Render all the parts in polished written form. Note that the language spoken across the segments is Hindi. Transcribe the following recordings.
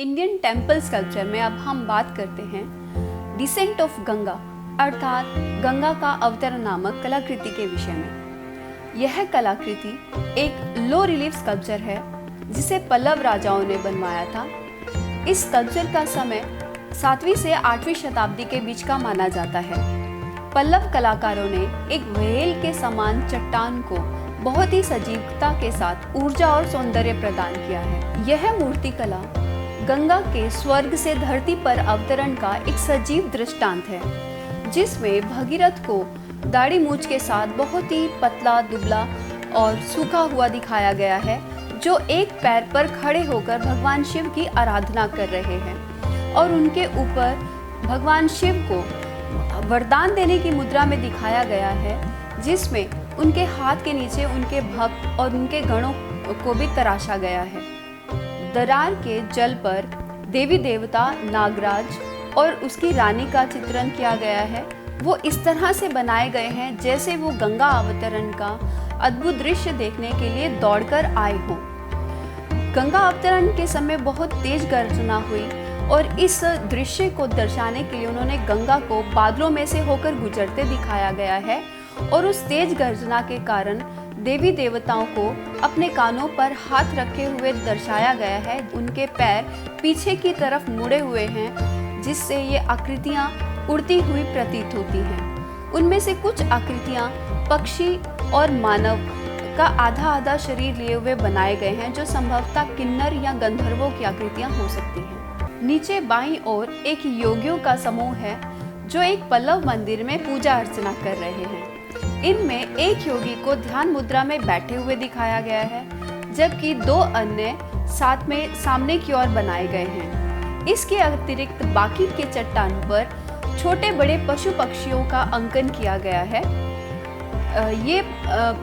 इंडियन टेम्पल स्कल्पचर में अब हम बात करते हैं डिसेंट ऑफ गंगा अर्थात गंगा का अवतरण नामक कलाकृति के विषय में। यह कलाकृति एक लो रिलीफ स्कल्पचर है जिसे पल्लव राजाओं ने बनवाया था। इस स्कल्पचर का समय 7वीं से 8वीं शताब्दी के बीच का माना जाता है। पल्लव कलाकारों ने एक व्हेल के समान चट्टान को बहुत ही सजीवता के साथ ऊर्जा और सौंदर्य प्रदान किया है। यह मूर्तिकला गंगा के स्वर्ग से धरती पर अवतरण का एक सजीव दृष्टांत है, जिसमें भगीरथ को दाढ़ी मूंछ के साथ बहुत ही पतला, दुबला और सूखा हुआ दिखाया गया है, जो एक पैर पर खड़े होकर भगवान शिव की आराधना कर रहे हैं और उनके ऊपर भगवान शिव को वरदान देने की मुद्रा में दिखाया गया है, जिसमें उनके हाथ के नीचे उनके भक्त और उनके गणों को भी तराशा गया है। दरार के जल पर देवी देवता नागराज और उसकी रानी का चित्रण किया गया है। वो इस तरह से बनाए गए हैं जैसे वो गंगा अवतरण का अद्भुत दृश्य देखने के लिए दौड़कर आए हों। गंगा अवतरण के समय बहुत तेज गर्जना हुई और इस दृश्य को दर्शाने के लिए उन्होंने गंगा को बादलों में से होकर गुजरते दिखाया गया है और उस तेज गर्जना के कारण देवी देवताओं को अपने कानों पर हाथ रखे हुए दर्शाया गया है। उनके पैर पीछे की तरफ मुड़े हुए हैं, जिससे ये आकृतियाँ उड़ती हुई प्रतीत होती हैं। उनमें से कुछ आकृतियाँ पक्षी और मानव का आधा आधा शरीर लिए हुए बनाए गए हैं, जो संभवतः किन्नर या गंधर्वों की आकृतियाँ हो सकती हैं। नीचे बाईं ओर एक योगियों का समूह है जो एक पल्लव मंदिर में पूजा अर्चना कर रहे हैं। इनमें एक योगी को ध्यान मुद्रा में बैठे हुए दिखाया गया है, जबकि दो अन्य साथ में सामने की ओर बनाए गए हैं। इसके अतिरिक्त बाकी के चट्टान पर छोटे बड़े पशु पक्षियों का अंकन किया गया है। ये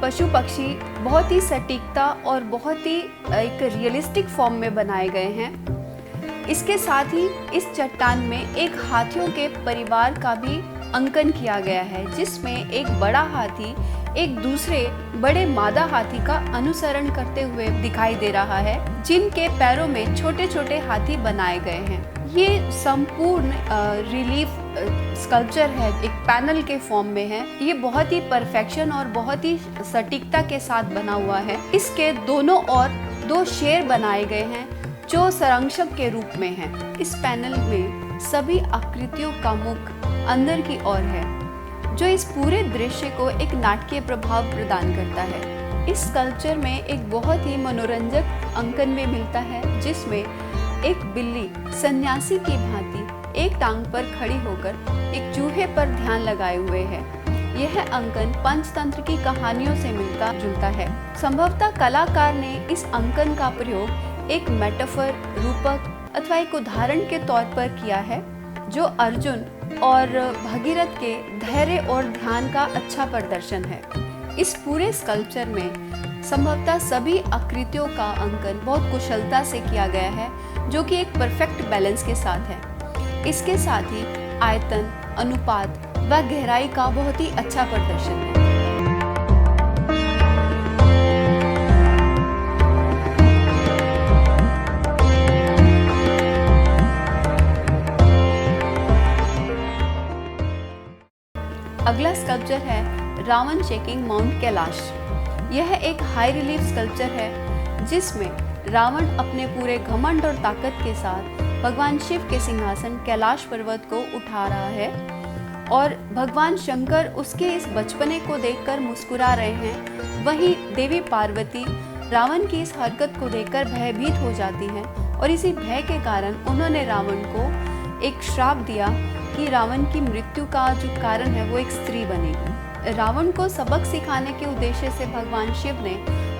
पशु पक्षी बहुत ही सटीकता और बहुत ही एक रियलिस्टिक फॉर्म में बनाए गए हैं। इसके साथ ही इस चट्टान में एक हाथियों के परिवार का भी अंकन किया गया है, जिसमें एक बड़ा हाथी एक दूसरे बड़े मादा हाथी का अनुसरण करते हुए दिखाई दे रहा है, जिनके पैरों में छोटे छोटे हाथी बनाए गए हैं। ये संपूर्ण रिलीफ स्कल्पचर है, एक पैनल के फॉर्म में है। ये बहुत ही परफेक्शन और बहुत ही सटीकता के साथ बना हुआ है। इसके दोनों ओर दो शेर बनाए गए हैं जो संरक्षक के रूप में हैं। इस पैनल में सभी आकृतियों का मुख अंदर की ओर है, जो इस पूरे दृश्य को एक नाटकीय प्रभाव प्रदान करता है। इस स्कल्पचर में एक बहुत ही मनोरंजक अंकन में मिलता है, जिसमें एक बिल्ली सन्यासी की भांति एक टांग पर खड़ी होकर एक चूहे पर ध्यान लगाए हुए है। यह अंकन पंचतंत्र की कहानियों से मिलता जुलता है। संभवतः कलाकार ने इस अंकन का प्रयोग एक मेटाफर, रूपक अथवा एक उदाहरण के तौर पर किया है, जो अर्जुन और भगीरथ के धैर्य और ध्यान का अच्छा प्रदर्शन है। इस पूरे स्कल्पचर में संभवतः सभी आकृतियों का अंकन बहुत कुशलता से किया गया है, जो कि एक परफेक्ट बैलेंस के साथ है। इसके साथ ही आयतन, अनुपात व गहराई का बहुत ही अच्छा प्रदर्शन है। अगला स्कल्पचर है रावण शेकिंग माउंट कैलाश। यह एक हाई रिलीफ स्कल्पचर है, जिसमें रावण अपने पूरे घमंड और ताकत के साथ भगवान शिव के सिंहासन कैलाश पर्वत को उठा रहा है और भगवान शंकर उसके इस बचपने को देखकर मुस्कुरा रहे हैं। वहीं देवी पार्वती रावण की इस हरकत को देखकर भयभीत हो जाती हैं और इसी भय के कारण उन्होंने रावण को एक श्राप दिया कि रावण की मृत्यु का जो कारण है वो एक स्त्री बनेगी। रावण को सबक सिखाने के उद्देश्य से भगवान शिव ने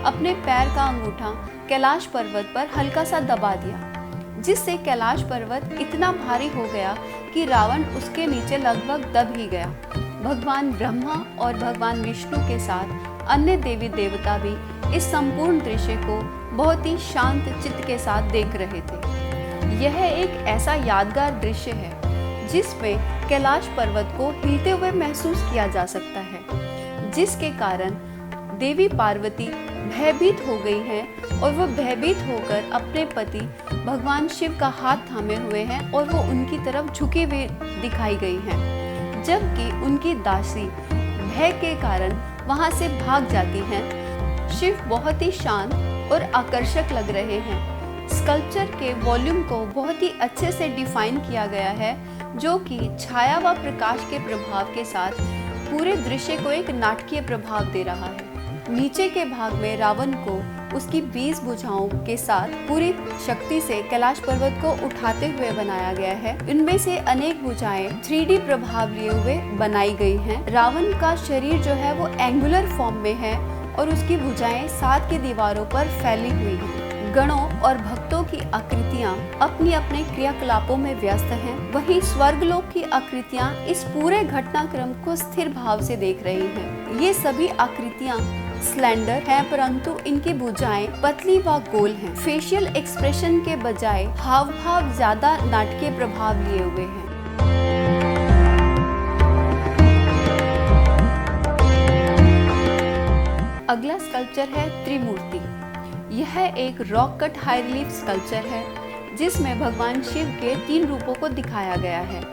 अपने पैर का अंगूठा कैलाश पर्वत पर हल्का सा दबा दिया, जिससे कैलाश पर्वत इतना भारी हो गया कि रावण उसके नीचे लगभग दब ही गया। भगवान ब्रह्मा और भगवान विष्णु के साथ अन्य देवी देवता भी इस संपूर्ण दृश्य को बहुत ही शांत चित्त के साथ देख रहे थे। यह एक ऐसा यादगार दृश्य है जिसमें कैलाश पर्वत को हिलते हुए महसूस किया जा सकता है, जिसके कारण देवी पार्वती भयभीत हो गई हैं और वो भयभीत होकर अपने पति भगवान शिव का हाथ थामे हुए हैं और वो उनकी तरफ झुके हुए दिखाई गई हैं, जबकि उनकी दासी भय के कारण वहां से भाग जाती हैं। शिव बहुत ही शांत और आकर्षक लग रहे हैं। स्कल्पचर के वॉल्यूम को बहुत ही अच्छे से डिफाइन किया गया है, जो कि छाया व प्रकाश के प्रभाव के साथ पूरे दृश्य को एक नाटकीय प्रभाव दे रहा है। नीचे के भाग में रावण को उसकी 20 भुजाओं के साथ पूरी शक्ति से कैलाश पर्वत को उठाते हुए बनाया गया है। इनमें से अनेक भुजाएं 3D प्रभाव लिए हुए बनाई गई हैं। रावण का शरीर जो है वो एंगुलर फॉर्म में है और उसकी भुजाएं 7 की दीवारों पर फैली हुई हैं। गणों और भक्तों की आकृतियां अपनी अपने क्रियाकलापों में व्यस्त हैं। वहीं स्वर्गलोक की आकृतियां इस पूरे घटनाक्रम को स्थिर भाव से देख रही हैं। ये सभी आकृतियां स्लेंडर हैं, परंतु इनकी भुजाएं पतली व गोल हैं। फेशियल एक्सप्रेशन के बजाय हाव भाव ज्यादा नाटकीय प्रभाव लिए हुए हैं। अगला स्कल्पचर है त्रिमूर्ति। यह एक rock cut high relief sculpture है, जिसमें भगवान शिव के 3 रूपों को दिखाया गया है।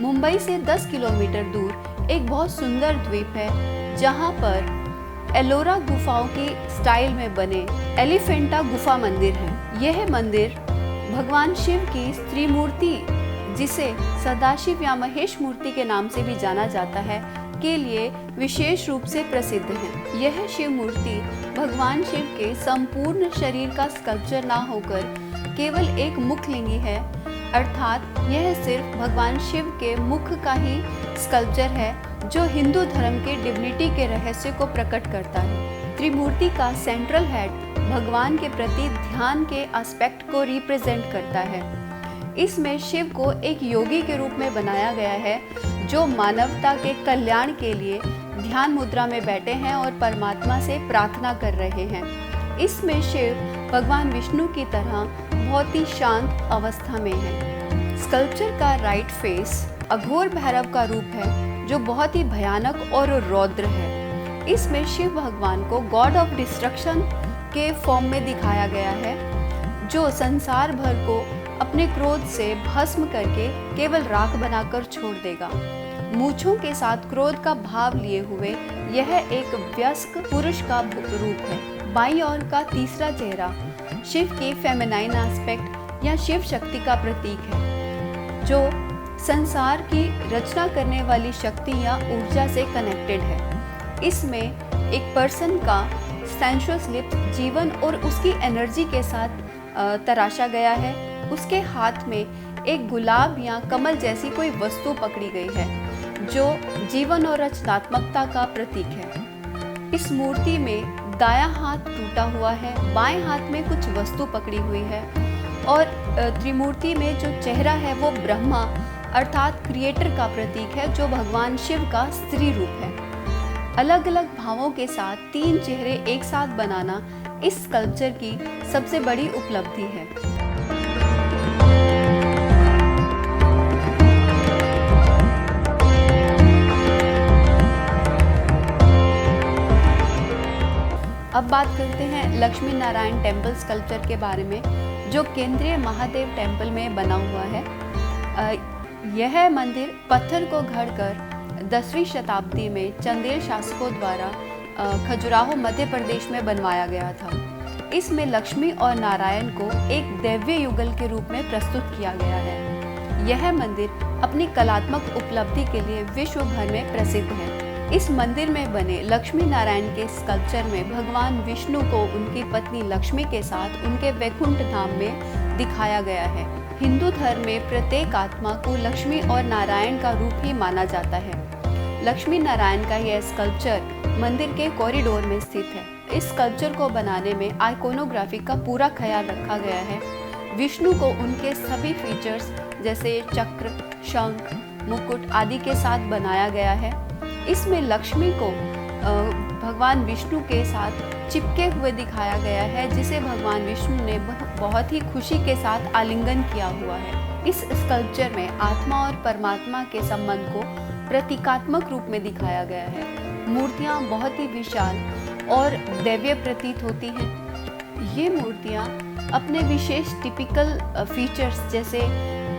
मुंबई से 10 किलोमीटर दूर एक बहुत सुंदर द्वीप है, जहां पर एलोरा गुफाओं की स्टाइल में बने एलिफेंटा गुफा मंदिर है। यह मंदिर भगवान शिव की त्रिमूर्ति, जिसे सदाशिव या महेश मूर्ति के नाम से भी जाना जाता है, के लिए विशेष रूप से प्रसिद्ध है। यह शिव मूर्ति भगवान शिव के संपूर्ण शरीर का स्कल्पचर ना होकर केवल एक मुखलिंगी है, अर्थात यह सिर्फ भगवान शिव के मुख का ही स्कल्पचर है, जो हिंदू धर्म के डिविनिटी के रहस्य को प्रकट करता है। त्रिमूर्ति का सेंट्रल हेड भगवान के प्रति ध्यान के एस्पेक्ट को रिप्रेजेंट करता है। इसमें शिव को एक योगी के रूप में बनाया गया है, जो मानवता के कल्याण के लिए ध्यान मुद्रा में बैठे हैं और परमात्मा से प्रार्थना कर रहे हैं। इसमें शिव भगवान विष्णु की तरह बहुत ही शांत अवस्था में है। स्कल्पचर का राइट फेस अघोर भैरव का रूप है, जो बहुत ही भयानक और रौद्र है। इसमें शिव भगवान को गॉड ऑफ डिस्ट्रक्शन के फॉर्म में दिखाया गया है, जो संसार भर को अपने क्रोध से भस्म करके केवल राख बनाकर छोड़ देगा। मूंछों के साथ क्रोध का भाव लिए हुए यह एक वयस्क पुरुष का रूप है। बाईं ओर का तीसरा चेहरा शिव की फेमिनाइन एस्पेक्ट या शिव शक्ति का प्रतीक है, जो संसार की रचना करने वाली शक्ति या ऊर्जा से कनेक्टेड है। इसमें एक पर्सन का सेंसुअस लिप्स जीवन और उसकी एनर्जी के साथ तराशा गया है। उसके हाथ में एक गुलाब या कमल जैसी कोई वस्तु पकड़ी गई है, जो जीवन और रचनात्मकता का प्रतीक है। इस मूर्ति में दायां हाथ टूटा हुआ है, बाएं हाथ में कुछ वस्तु पकड़ी हुई है और त्रिमूर्ति में जो चेहरा है वो ब्रह्मा अर्थात क्रिएटर का प्रतीक है, जो भगवान शिव का स्त्री रूप है। अलग अलग भावों के साथ 3 चेहरे एक साथ बनाना इस स्कल्पचर की सबसे बड़ी उपलब्धि है। अब बात करते हैं लक्ष्मी नारायण टेम्पल स्कल्पचर के बारे में, जो केंद्रीय महादेव टेम्पल में बना हुआ है। यह मंदिर पत्थर को घड़कर 10वीं शताब्दी में चंदेल शासकों द्वारा खजुराहो मध्य प्रदेश में बनवाया गया था। इसमें लक्ष्मी और नारायण को एक दैवीय युगल के रूप में प्रस्तुत किया गया है। यह मंदिर अपनी कलात्मक उपलब्धि के लिए विश्व भर में प्रसिद्ध है। इस मंदिर में बने लक्ष्मी नारायण के स्कल्पचर में भगवान विष्णु को उनकी पत्नी लक्ष्मी के साथ उनके वैकुंठ धाम में दिखाया गया है। हिंदू धर्म में प्रत्येक आत्मा को लक्ष्मी और नारायण का रूप ही माना जाता है। लक्ष्मी नारायण का यह स्कल्पचर मंदिर के कॉरिडोर में स्थित है। इस स्कल्पचर को बनाने में आइकोनोग्राफी का पूरा ख्याल रखा गया है। विष्णु को उनके सभी फीचर्स जैसे चक्र, शंख, मुकुट आदि के साथ बनाया गया है। इसमें लक्ष्मी को भगवान विष्णु के साथ चिपके हुए दिखाया गया है, जिसे भगवान विष्णु ने बहुत ही खुशी के साथ आलिंगन किया हुआ है। इस स्कल्पचर में आत्मा और परमात्मा के संबंध को प्रतीकात्मक रूप में दिखाया गया है। मूर्तियां बहुत ही विशाल और दैवीय प्रतीत होती हैं। ये मूर्तियाँ अपने विशेष टिपिकल फीचर्स जैसे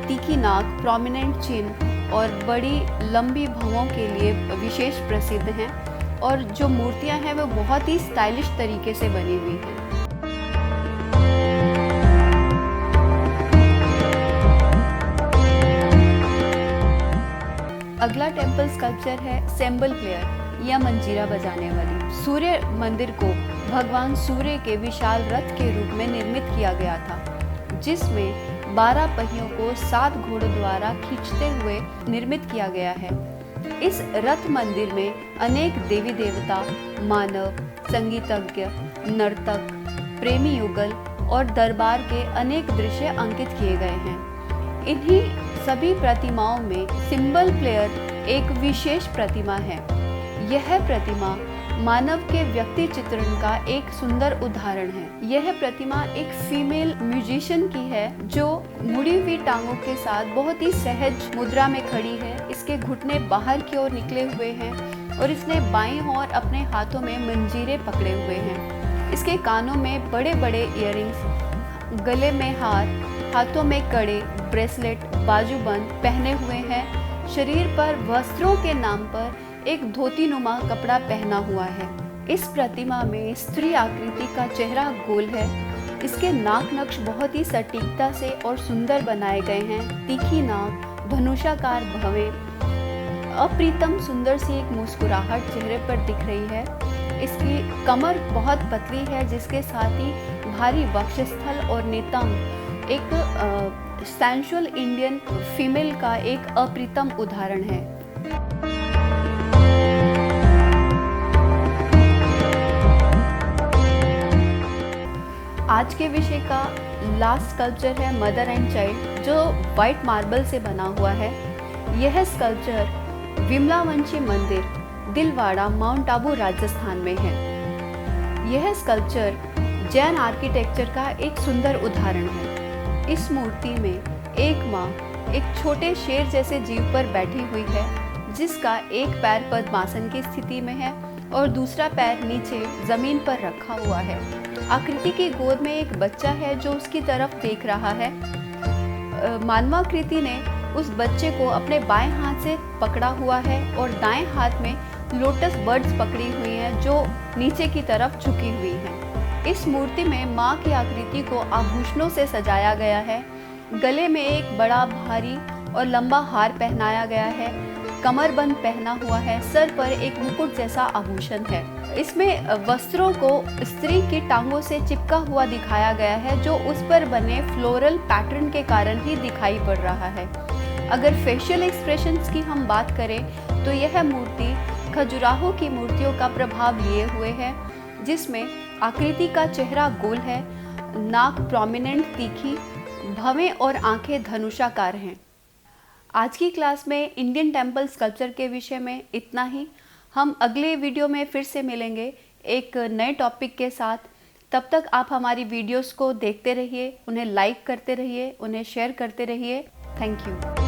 तीखी नाक, प्रोमिनेंट चिन और बड़ी लंबी भौहों के लिए विशेष प्रसिद्ध हैं और जो मूर्तियाँ हैं वो बहुत ही स्टाइलिश तरीके से बनी हुई हैं। अगला टेम्पल स्कल्पचर है सेम्बल प्लेयर या मंजीरा बजाने वाली। सूर्य मंदिर को भगवान सूर्य के विशाल रथ के रूप में निर्मित किया गया था, जिसमें 12 पहियों को 7 घोड़ों द्वारा खींचते हुए निर्मित किया गया है। इस रथ मंदिर में अनेक देवी देवता, मानव, संगीतज्ञ, नर्तक, प्रेमी युगल और दरबार के अनेक दृश्य अंकित किए गए हैं। इन्हीं सभी प्रतिमाओं में सिंबल प्लेयर एक विशेष प्रतिमा है। यह प्रतिमा मानव के व्यक्ति चित्रण का एक सुंदर उदाहरण है। यह प्रतिमा एक फीमेल म्यूजिशियन की है जो मुड़ी हुई टांगों के साथ बहुत ही सहज मुद्रा में खड़ी है। इसके घुटने बाहर की ओर निकले हुए हैं और इसने बाईं ओर अपने हाथों में मंजीरे पकड़े हुए हैं। इसके कानों में बड़े बड़े इयररिंग्स, गले में हार, हाथों में कड़े, ब्रेसलेट, बाजूबंद पहने हुए हैं। शरीर पर वस्त्रों के नाम पर एक धोती नुमा कपड़ा पहना हुआ है। इस प्रतिमा में स्त्री आकृति का चेहरा गोल है। इसके नाक नक्श बहुत ही सटीकता से और सुंदर बनाए गए हैं। तीखी नाक, धनुषाकार भवें, अप्रीतम सुंदर सी एक मुस्कुराहट चेहरे पर दिख रही है। इसकी कमर बहुत पतली है, जिसके साथ ही भारी वक्षस्थल और नितंब एक सेंसुअल इंडियन फीमेल का एक अप्रीतम उदाहरण है। आज के विषय का लास्ट स्कल्पचर है मदर एंड चाइल्ड, जो व्हाइट मार्बल से बना हुआ है। यह स्कल्पचर विमलावंशी मंदिर, दिलवाड़ा, माउंट आबू, राजस्थान में है। यह स्कल्पचर जैन आर्किटेक्चर का एक सुंदर उदाहरण है। इस मूर्ति में एक माँ एक छोटे शेर जैसे जीव पर बैठी हुई है, जिसका एक पैर पद्मासन की स्थिति में है और दूसरा पैर नीचे जमीन पर रखा हुआ है। आकृति की गोद में एक बच्चा है जो उसकी तरफ देख रहा है। मानवाकृति ने उस बच्चे को अपने बाएं हाथ से पकड़ा हुआ है और दाएं हाथ में लोटस बर्ड्स पकड़ी हुई हैं जो नीचे की तरफ झुकी हुई हैं। इस मूर्ति में माँ की आकृति को आभूषणों से सजाया गया है। गले में एक बड़ा भारी और लंबा हार पहनाया गया है। कमरबंद पहना हुआ है। सर पर एक मुकुट जैसा आभूषण है। इसमें वस्त्रों को स्त्री की टांगों से चिपका हुआ दिखाया गया है, जो उस पर बने फ्लोरल पैटर्न के कारण ही दिखाई पड़ रहा है। अगर फेशियल एक्सप्रेशंस की हम बात करें तो यह मूर्ति खजुराहो की मूर्तियों का प्रभाव लिए हुए है, जिसमें आकृति का चेहरा गोल है, नाक प्रोमिनेंट तीखी, भवें और आंखें धनुषाकार हैं। आज की क्लास में इंडियन टेम्पल स्कल्पचर के विषय में इतना ही। हम अगले वीडियो में फिर से मिलेंगे एक नए टॉपिक के साथ। तब तक आप हमारी वीडियोस को देखते रहिए, उन्हें लाइक करते रहिए, उन्हें शेयर करते रहिए। Thank you.